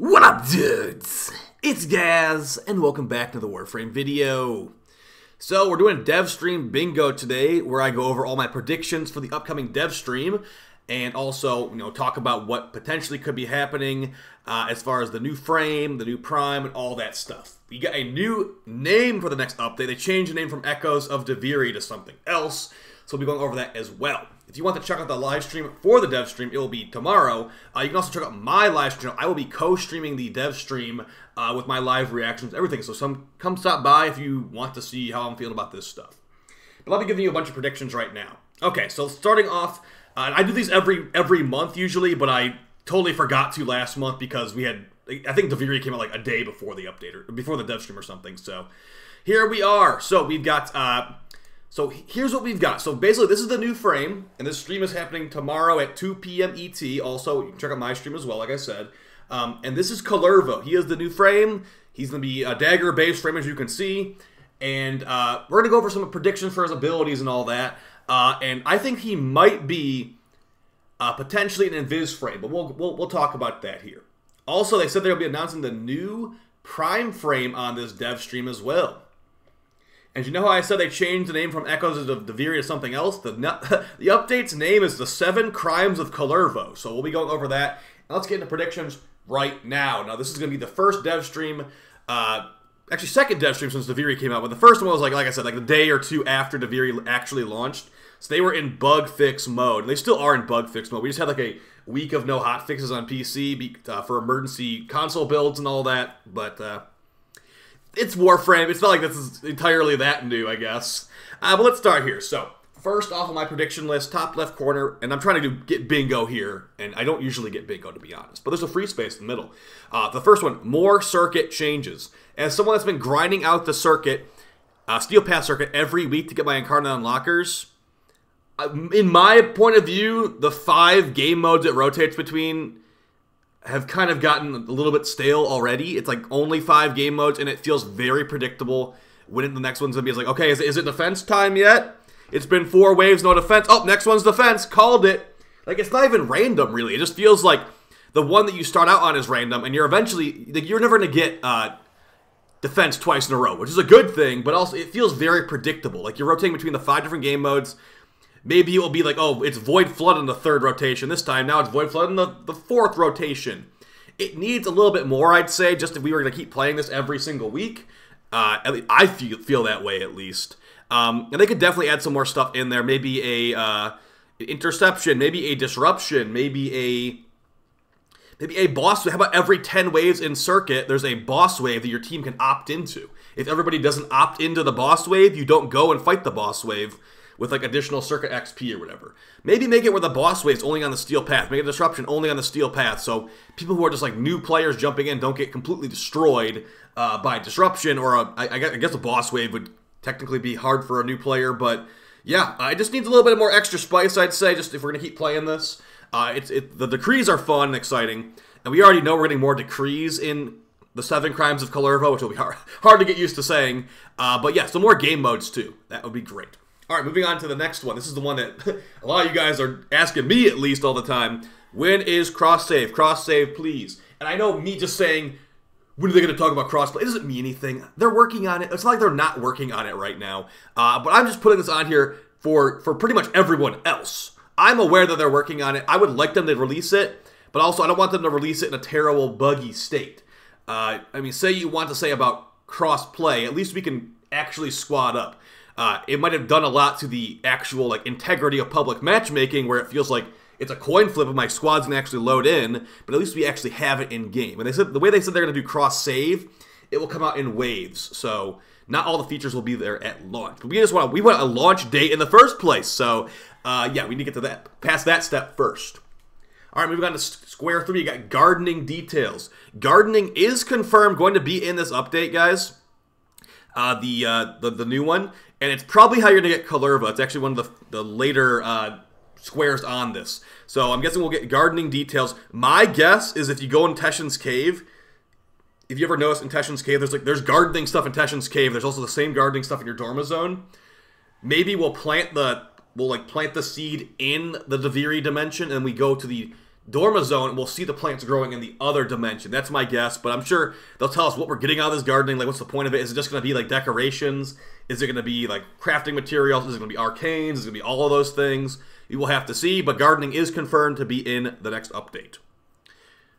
What up, dudes? It's Gaz, and welcome back to the Warframe video. So, we're doing Devstream Bingo today, where I go over all my predictions for the upcoming Devstream, and also, talk about what potentially could be happening as far as the new frame, the new prime, and all that stuff. We got a new name for the next update. They changed the name from Echoes of Duviri to something else, so we'll be going over that as well. If you want to check out the live stream for the dev stream, it will be tomorrow. You can also check out my live stream. I will be co-streaming the dev stream with my live reactions, everything. So come stop by if you want to see how I'm feeling about this stuff. But let me give you a bunch of predictions right now. Okay, so starting off, I do these every month usually, but I totally forgot to last month because we had, I think Duviri came out like a day before the update or before the dev stream or something. So here we are. So we've got. So here's what we've got. So basically, this is the new frame, and this stream is happening tomorrow at 2 p.m. ET. Also, you can check out my stream as well, like I said. And this is Kullervo. He is the new frame. He's going to be a dagger-based frame, as you can see. And we're going to go over some predictions for his abilities and all that. And I think he might be potentially an invis frame, but we'll talk about that here. Also, they said they'll be announcing the new prime frame on this dev stream as well. And you know how I said they changed the name from Echoes of Duviri to something else? The update's name is The 7 Crimes of Kullervo. So we'll be going over that. And let's get into predictions right now. Now, this is going to be the first dev stream, actually second dev stream since Duviri came out. But the first one was, like I said, like the day or two after Duviri actually launched. So they were in bug fix mode. They still are in bug fix mode. We just had like a week of no hot fixes on PC for emergency console builds and all that. But it's Warframe. It's not like this is entirely that new, I guess. But let's start here. So, first off on my prediction list, top left corner, and I'm trying to get bingo here, and I don't usually get bingo, to be honest, but there's a free space in the middle. The first one, more circuit changes. As someone that's been grinding out the circuit, Steel Path circuit, every week to get my Incarnate unlockers, in my point of view, the 5 game modes it rotates between have kind of gotten a little bit stale already. It's like only 5 game modes, and it feels very predictable when the next one's going to be. It's like, okay, is it defense time yet? It's been 4 waves, no defense. Oh, next one's defense. Called it. Like, it's not even random, really. It just feels like the one that you start out on is random, and you're eventually, like, you're never going to get defense twice in a row, which is a good thing, but also it feels very predictable. Like, you're rotating between the 5 different game modes. Maybe it will be like, oh, it's Void Flood in the 3rd rotation this time. Now it's Void Flood in the 4th rotation. It needs a little bit more, I'd say, just if we were going to keep playing this every single week. At least I feel that way, at least. And they could definitely add some more stuff in there. Maybe a interception, maybe a disruption, maybe a boss. How about every 10 waves in circuit, there's a boss wave that your team can opt into. If everybody doesn't opt into the boss wave, you don't go and fight the boss wave with like additional circuit XP or whatever. Maybe make it where the boss wave's only on the Steel Path. Make a disruption only on the Steel Path, so people who are just like new players jumping in don't get completely destroyed by disruption, or I guess a boss wave would technically be hard for a new player, but yeah, it just needs a little bit more extra spice, I'd say, just if we're going to keep playing this. The decrees are fun and exciting, and we already know we're getting more decrees in the 7 Crimes of Kullervo, which will be hard to get used to saying, but yeah, some more game modes too. That would be great. Alright, moving on to the next one. This is the one that a lot of you guys are asking me, at least, all the time. When is cross-save? Cross-save, please. And I know me just saying, when are they going to talk about cross-play? It doesn't mean anything. They're working on it. It's not like they're not working on it right now. But I'm just putting this on here for pretty much everyone else. I'm aware that they're working on it. I would like them to release it, but also I don't want them to release it in a terrible, buggy state. I mean, say you want to say about cross-play, at least we can actually squad up. It might have done a lot to the actual like integrity of public matchmaking, where it feels like it's a coin flip if my squad's gonna actually load in, but at least we actually have it in game. And they said the way they said they're gonna do cross save, it will come out in waves, so not all the features will be there at launch. But we want a launch date in the first place, so yeah, we need to get to that, past that step first. All right, moving on to Square 3, you got gardening details. Gardening is confirmed going to be in this update, guys. The new one, and it's probably how you're gonna get Kullervo. It's actually one of the later squares on this. So I'm guessing we'll get gardening details. My guess is if you go in Teshin's Cave, if you ever notice in Teshin's Cave, there's gardening stuff in Teshin's Cave. There's also the same gardening stuff in your Dorma Zone. Maybe we'll plant the seed in the Duviri dimension, and we go to the Dorma Zone, we'll see the plants growing in the other dimension. That's my guess, but I'm sure they'll tell us what we're getting out of this gardening. Like, what's the point of it? Is it just going to be, like, decorations? Is it going to be, like, crafting materials? Is it going to be arcanes? Is it going to be all of those things? You will have to see, but gardening is confirmed to be in the next update.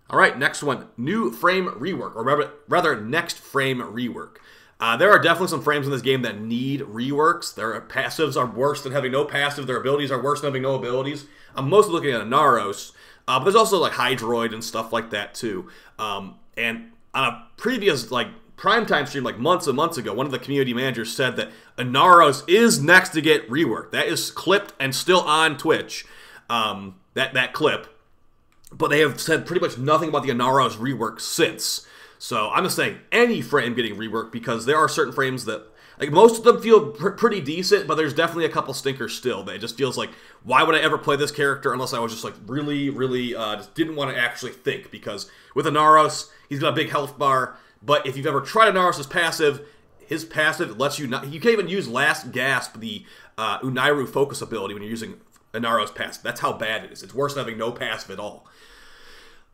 All right, next one. New frame rework, or rather next frame rework. There are definitely some frames in this game that need reworks. Their passives are worse than having no passive. Their abilities are worse than having no abilities. I'm mostly looking at Inaros. But there's also, like, Hydroid and stuff like that, too. And on a previous, like, primetime stream, like, months and months ago, one of the community managers said that Inaros is next to get reworked. That is clipped and still on Twitch, that clip. But they have said pretty much nothing about the Inaros rework since. So I'm just saying any frame getting reworked, because there are certain frames that, like, most of them feel pretty decent, but there's definitely a couple stinkers still. That it just feels like, why would I ever play this character unless I was just, like, really, just didn't want to actually think? Because with Inaros, he's got a big health bar, but if you've ever tried Inaros' passive, his passive lets you not... You can't even use Last Gasp, the Unairu focus ability, when you're using Inaros' passive. That's how bad it is. It's worse than having no passive at all.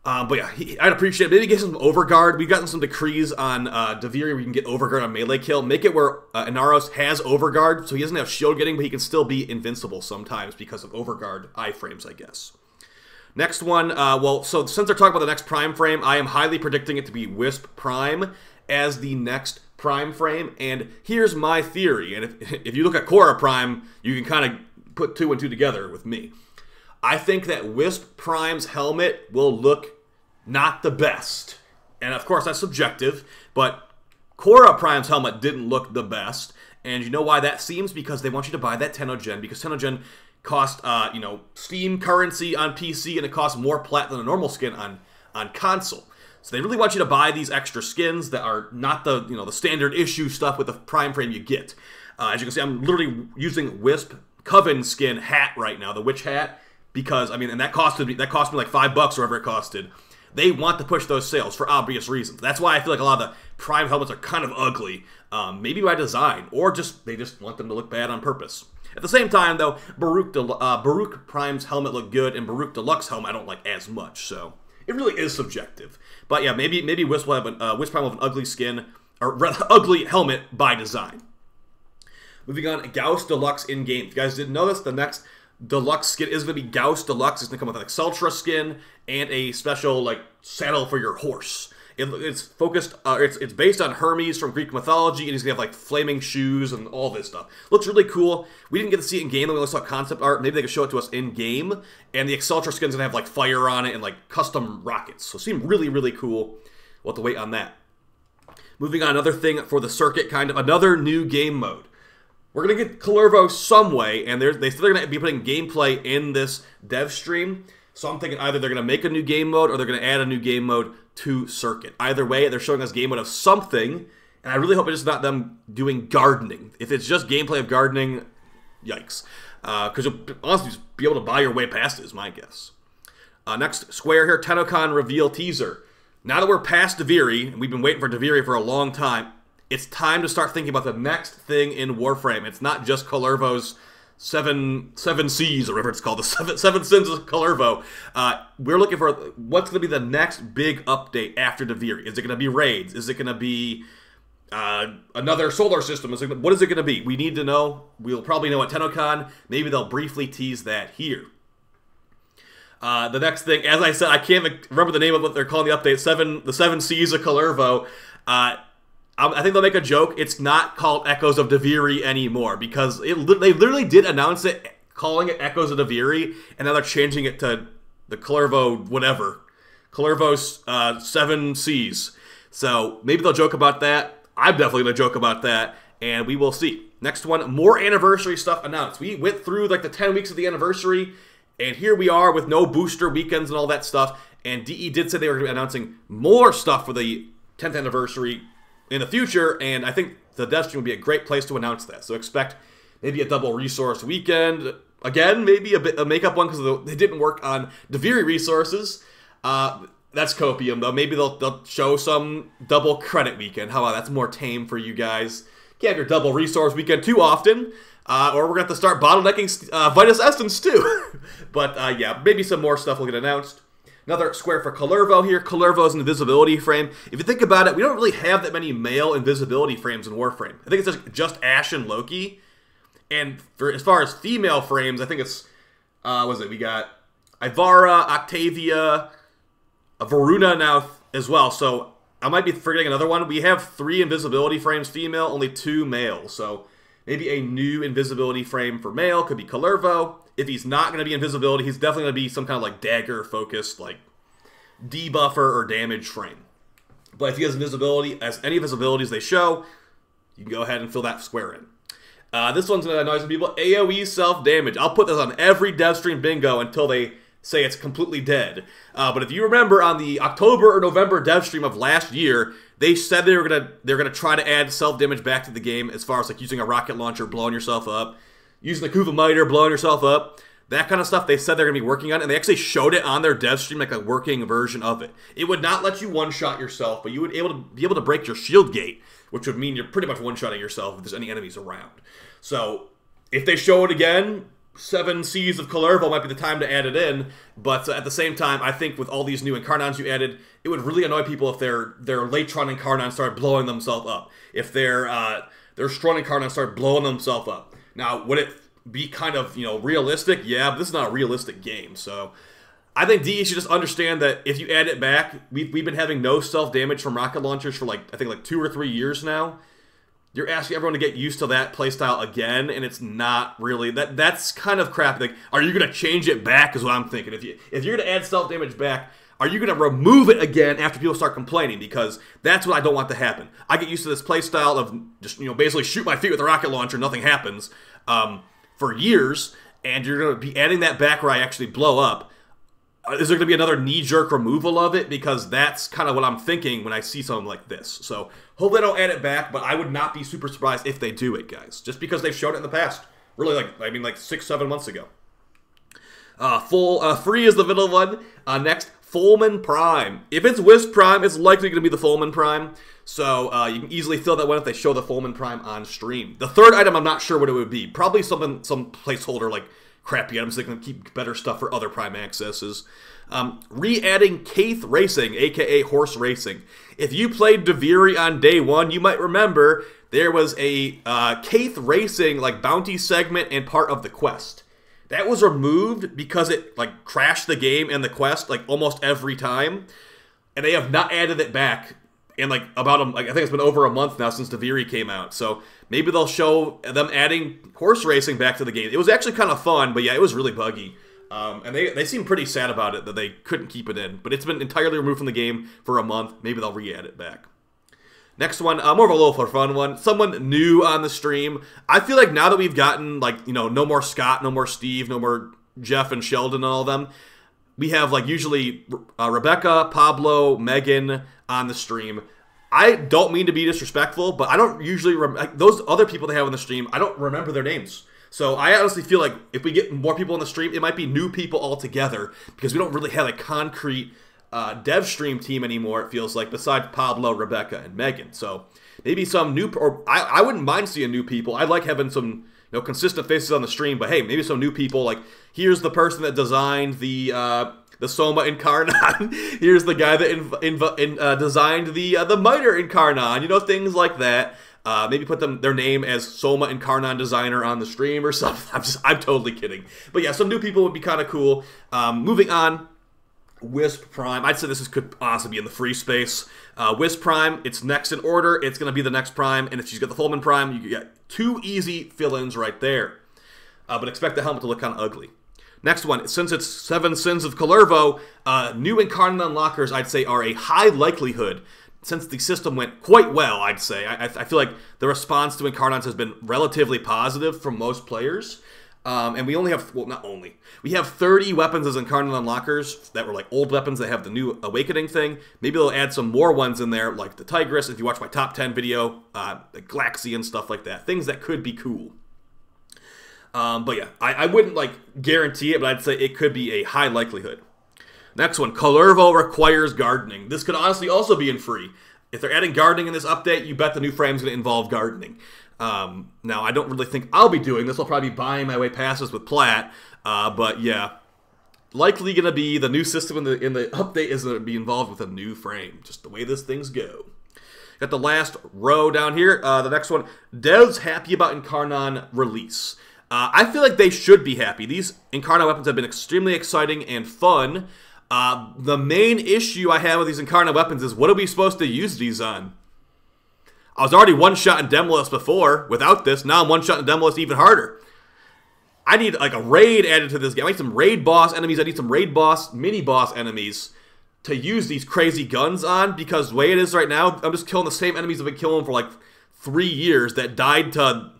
But yeah, I'd appreciate it. Maybe get some overguard. We've gotten some decrees on Duviri where you can get overguard on melee kill. Make it where Inaros has overguard, so he doesn't have shield getting, but he can still be invincible sometimes because of overguard iframes, I guess. Next one, well, so since they're talking about the next prime frame, I am highly predicting it to be Wisp Prime as the next prime frame, and here's my theory. And if you look at Korra Prime, you can kind of put 2 and 2 together with me. I think that Wisp Prime's helmet will look not the best. And of course, that's subjective, but Korra Prime's helmet didn't look the best. And you know why that seems? Because they want you to buy that Tennogen, because Tennogen cost, Steam currency on PC, and it costs more plat than a normal skin on console. So they really want you to buy these extra skins that are not the, the standard issue stuff with the prime frame you get. As you can see, I'm literally using Wisp Coven skin hat right now, the witch hat. Because, I mean, and that cost me like $5 or whatever it costed. They want to push those sales for obvious reasons. That's why I feel like a lot of the Prime helmets are kind of ugly. Maybe by design, or they just want them to look bad on purpose. At the same time, though, Baruch Prime's helmet looked good, and Baruch Deluxe helmet I don't like as much. So it really is subjective. But yeah, maybe Wisp will have Wisp Prime will have an ugly skin, or rather ugly helmet by design. Moving on, Gauss Deluxe in game. If you guys didn't know this, the next Deluxe skin is going to be Gauss Deluxe. It's going to come with an Exultra skin and a special, like, saddle for your horse. It's focused, it's based on Hermes from Greek mythology, and he's going to have, like, flaming shoes and all this stuff. Looks really cool. We didn't get to see it in game, we only saw concept art. Maybe they could show it to us in game. And the Exultra skin's going to have, like, fire on it and, like, custom rockets. So it seemed really, really cool. We'll have to wait on that. Moving on, another thing for the circuit, kind of, another new game mode. We're going to get Kullervo some way, and they said they're going to be putting gameplay in this dev stream. So I'm thinking either they're going to make a new game mode or they're going to add a new game mode to Circuit. Either way, they're showing us game mode of something, and I really hope it's not them doing gardening. If it's just gameplay of gardening, yikes. Because you'll honestly just be able to buy your way past it, is my guess. Next, Square here, TennoCon reveal teaser. Now that we're past Duviri, and we've been waiting for Duviri for a long time, it's time to start thinking about the next thing in Warframe. It's not just Kullervo's seven C's, or whatever it's called, the seven sins of Kullervo. We're looking for what's going to be the next big update after Duviri. Is it going to be raids? Is it going to be another solar system? What is it going to be? We need to know. We'll probably know at TennoCon. Maybe they'll briefly tease that here. The next thing, as I said, I can't remember the name of what they're calling the update. The 7 C's of Kullervo. I think they'll make a joke. It's not called Echoes of Duviri anymore, because they literally did announce it, calling it Echoes of Duviri, and now they're changing it to the Kullervo whatever. Kullervo's 7 C's. So maybe they'll joke about that. I'm definitely going to joke about that, and we will see. Next one, more anniversary stuff announced. We went through like the 10 weeks of the anniversary, and here we are with no booster weekends and all that stuff, and DE did say they were going to be announcing more stuff for the 10th anniversary in the future, and I think the Devstream would be a great place to announce that. So expect maybe a double resource weekend. Again, maybe a makeup one, because they didn't work on Duviri resources. That's copium, though. Maybe they'll show some double credit weekend. How about that's more tame for you guys? Can't have your double resource weekend too often, or we're going to have to start bottlenecking Vitus Essence too. But yeah, maybe some more stuff will get announced. Another square for Kullervo here. Kullervo is an invisibility frame. If you think about it, we don't really have that many male invisibility frames in Warframe. I think it's just Ashe and Loki. And as far as female frames, I think it's, what is it? We got Ivara, Octavia, Varuna now as well. So I might be forgetting another one. We have 3 invisibility frames female, only 2 male. So maybe a new invisibility frame for male could be Kullervo. If he's not going to be invisibility, he's definitely going to be some kind of like dagger-focused, like debuffer or damage frame. But if he has invisibility, as any of his abilities they show, you can go ahead and fill that square in. This one's going to annoy some people. AoE self-damage. I'll put this on every Devstream bingo until they say it's completely dead. But if you remember on the October or November Devstream of last year, they said they're gonna try to add self-damage back to the game as far as like using a rocket launcher, blowing yourself up, using the Kuva Miter, blowing yourself up. That kind of stuff they said they're going to be working on, and they actually showed it on their Devstream, like a working version of it. It would not let you one-shot yourself, but you would be able to break your shield gate, which would mean you're pretty much one-shotting yourself if there's any enemies around. So, if they show it again, 7 Seas of Kullervo might be the time to add it in, but at the same time, I think with all these new Incarnons you added, it would really annoy people if their Latron Incarnon started blowing themselves up. If their Strong Incarnon started blowing themselves up. Now, would it be kind of, realistic? Yeah, but this is not a realistic game, so I think DE should just understand that if you add it back, we've been having no self-damage from rocket launchers for I think 2 or 3 years now. You're asking everyone to get used to that playstyle again, and it's not really, that's kind of crap. Like, are you going to change it back is what I'm thinking. If you're going to add self-damage back, are you going to remove it again after people start complaining? Because that's what I don't want to happen. I get used to this playstyle of just, basically shoot my feet with a rocket launcher, nothing happens, for years, and you're going to be adding that back where I actually blow up. Is there going to be another knee-jerk removal of it? Because that's kind of what I'm thinking when I see something like this. So, hope they don't add it back, but I would not be super surprised if they do it, guys. Just because they've shown it in the past. Really, like 6-7 months ago. Free is the middle one. Next, Fulman Prime. If it's Wisp Prime, it's likely going to be the Fulman Prime. So, you can easily fill that one if they show the Fulman Prime on stream. The third item, I'm not sure what it would be. Probably some placeholder like crappy items that can keep better stuff for other Prime accesses. Re-adding Kaith Racing, aka Horse Racing. If you played Duviri on day 1, you might remember there was a Kaith Racing bounty segment and part of the quest. That was removed because it crashed the game and the quest almost every time, and they have not added it back in I think it's been over a month now since Duviri came out. So maybe they'll show them adding horse racing back to the game. It was actually kind of fun, but yeah, it was really buggy. And they seem pretty sad about it that they couldn't keep it in. But it's been entirely removed from the game for a month. Maybe they'll re-add it back. Next one, more of a little for fun one. Someone new on the stream. I feel like now that we've gotten no more Scott, no more Steve, no more Jeff and Sheldon and all of them, we have usually Rebecca, Pablo, Megan on the stream. I don't mean to be disrespectful, but I don't usually those other people they have on the stream, I don't remember their names. So I honestly feel like if we get more people on the stream, it might be new people altogether because we don't really have a concrete Devstream team anymore, it feels like, besides Pablo, Rebecca, and Megan. So maybe some new, or I wouldn't mind seeing new people. I like having some consistent faces on the stream, but hey, maybe some new people. Here's the person that designed the Soma Incarnon. Here's the guy that designed the Miter Incarnon. Things like that. Maybe put their name as Soma Incarnon designer on the stream or something. I'm totally kidding. But yeah, some new people would be kind of cool. Moving on, Wisp Prime. I'd say this could honestly be in the free space. Wisp Prime, it's next in order. It's going to be the next Prime. And if she's got the Fulman Prime, you get 2 easy fill-ins right there. But expect the helmet to look kind of ugly. Next one, since it's 7 Sins of Kullervo, new Incarnon unlockers, I'd say, are a high likelihood. Since the system went quite well, I'd say. I feel like the response to Incarnons has been relatively positive from most players. And we only have, well, not only. We have 30 weapons as Incarnon unlockers that were old weapons that have the new Awakening thing. Maybe they'll add some more ones in there, like the Tigress, if you watch my top 10 video, the Glaxy and stuff like that. Things that could be cool. But yeah, I wouldn't guarantee it, but I'd say it could be a high likelihood. Next one, Kullervo requires gardening. This could honestly also be in free. If they're adding gardening in this update, you bet the new frame's going to involve gardening. Now, I don't really think I'll be doing this. I'll probably be buying my way passes with Plat. But yeah, likely going to be the new system in the update is going to be involved with a new frame. Just the way these things go. Got the last row down here. The next one. Devs happy about Incarnon release. I feel like they should be happy. These Incarnon weapons have been extremely exciting and fun. The main issue I have with these Incarnon weapons is what are we supposed to use these on? I was already one-shot in Demolist before without this. Now I'm one-shot in Demolist even harder. I need like a raid added to this game. I need some raid boss enemies. I need some raid boss, mini-boss enemies to use these crazy guns on, because the way it is right now, I'm just killing the same enemies I've been killing for like 3 years that died to,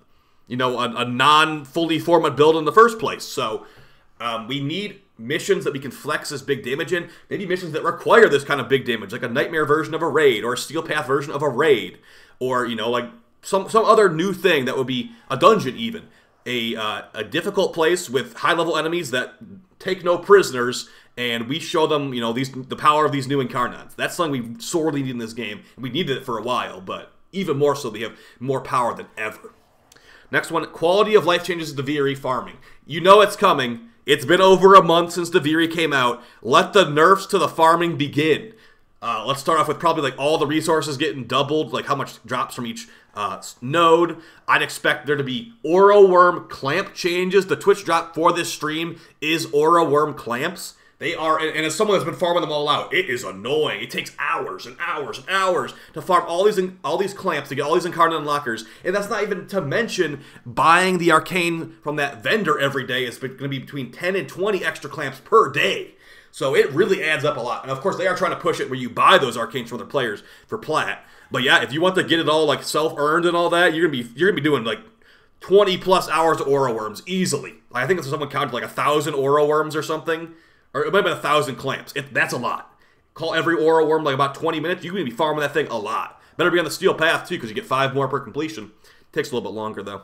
you know, a non-fully formed build in the first place. So we need missions that we can flex this big damage in. Maybe missions that require this kind of big damage, like a nightmare version of a raid, or a steel path version of a raid, or, you know, like some other new thing that would be a dungeon even. A difficult place with high-level enemies that take no prisoners, and we show them, you know, the power of these new Incarnons. That's something we sorely need in this game. We needed it for a while, but even more so, we have more power than ever. Next one, quality of life changes to Duviri farming. You know it's coming. It's been over a month since Duviri came out. Let the nerfs to the farming begin. Let's start off with probably like all the resources getting doubled, like how much drops from each node. I'd expect there to be aura worm clamp changes. The Twitch drop for this stream is aura worm clamps. They are, and as someone that's been farming them all out, it is annoying. It takes hours and hours and hours to farm all these clamps to get all these Incarnon unlockers, and that's not even to mention buying the arcane from that vendor every day is going to be between 10 and 20 extra clamps per day. So it really adds up a lot. And of course, they are trying to push it where you buy those arcanes from other players for plat. But yeah, if you want to get it all like self-earned and all that, you're gonna be doing like 20+ hours of aura worms easily. I think someone counted like 1,000 aura worms or something, or it might have been 1,000 clamps. That's a lot. Call every aura worm like about 20 minutes. You're gonna be farming that thing a lot. Better be on the steel path too, because you get 5 more per completion. Takes a little bit longer though.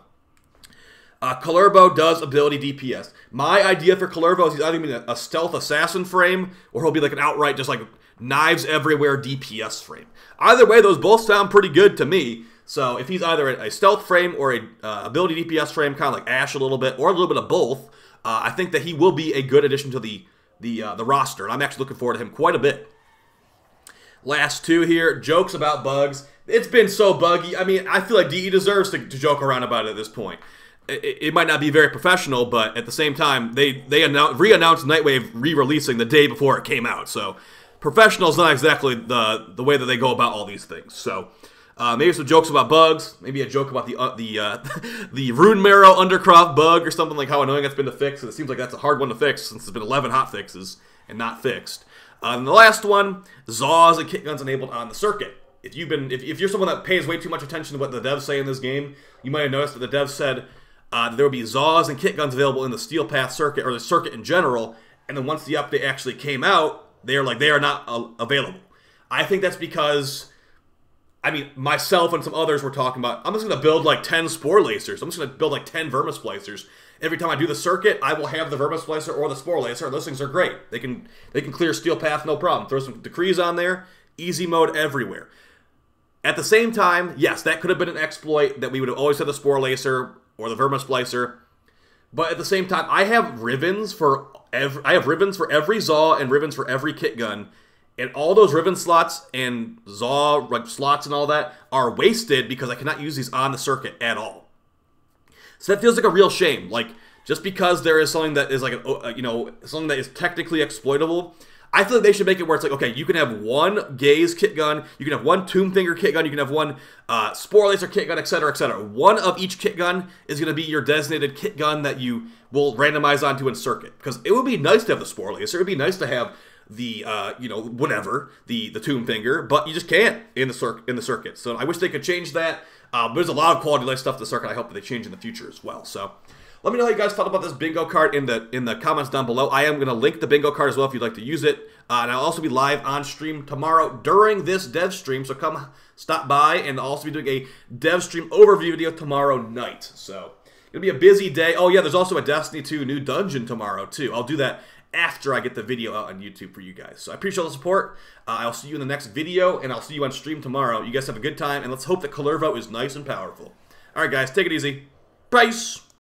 Kullervo does ability DPS. My idea for Kullervo is he's either going to be a stealth assassin frame, or he'll be like an outright just like knives everywhere DPS frame. Either way, those both sound pretty good to me. So if he's either a stealth frame or a ability DPS frame, kind of like Ash a little bit, or a little bit of both, I think that he will be a good addition to the roster. And I'm actually looking forward to him quite a bit. Last two here, jokes about bugs. It's been so buggy. I mean, I feel like DE deserves to joke around about it at this point. It might not be very professional, but at the same time, they re-announced Nightwave re-releasing the day before it came out. So professional is not exactly the way that they go about all these things. So maybe some jokes about bugs, maybe a joke about the Rune Marrow Undercroft bug or something, like how annoying it's been to fix. And it seems like that's a hard one to fix since there's been 11 hot fixes and not fixed. And the last one, Zaws and kit guns enabled on the circuit. If you're someone that pays way too much attention to what the devs say in this game, you might have noticed that the devs said there will be Zaws and kit guns available in the Steel Path circuit, or the circuit in general, and then once the update actually came out, they are not available. I think that's because, I mean, myself and some others were talking about, I'm just going to build like 10 Spore Lacers. I'm just going to build like 10 Vermis Splicers. Every time I do the circuit, I will have the Vermis Splicer or the Spore Lacer. Those things are great. They can clear Steel Path no problem. Throw some decrees on there, easy mode everywhere. At the same time, yes, that could have been an exploit that we would have always had the Spore Lacer or the Vermis Splicer. But at the same time, I have ribbons for every Zaw and ribbons for every kit gun. And all those ribbon slots and Zaw slots and all that are wasted because I cannot use these on the circuit at all. So that feels like a real shame. Like, just because there is something that is like, something that is technically exploitable, I feel like they should make it where it's like, okay, you can have one Gaze kit gun, you can have one Tomb Finger kit gun, you can have one Spore Lacer kit gun, etc., etc. One of each kit gun is going to be your designated kit gun that you will randomize onto in circuit. Because it would be nice to have the Spore Lacer, it would be nice to have the, the Tomb Finger, but you just can't in the circuit. So I wish they could change that. There's a lot of quality life stuff to the circuit I hope that they change in the future as well. So let me know how you guys thought about this bingo card in the comments down below. I am going to link the bingo card as well if you'd like to use it. And I'll also be live on stream tomorrow during this dev stream, so come stop by, and I'll also be doing a dev stream overview video tomorrow night. So it'll be a busy day. Oh yeah, there's also a Destiny 2 new dungeon tomorrow too. I'll do that after I get the video out on YouTube for you guys. So I appreciate all the support. I'll see you in the next video, and I'll see you on stream tomorrow. You guys have a good time, and let's hope that Kullervo is nice and powerful. All right, guys, take it easy. Peace.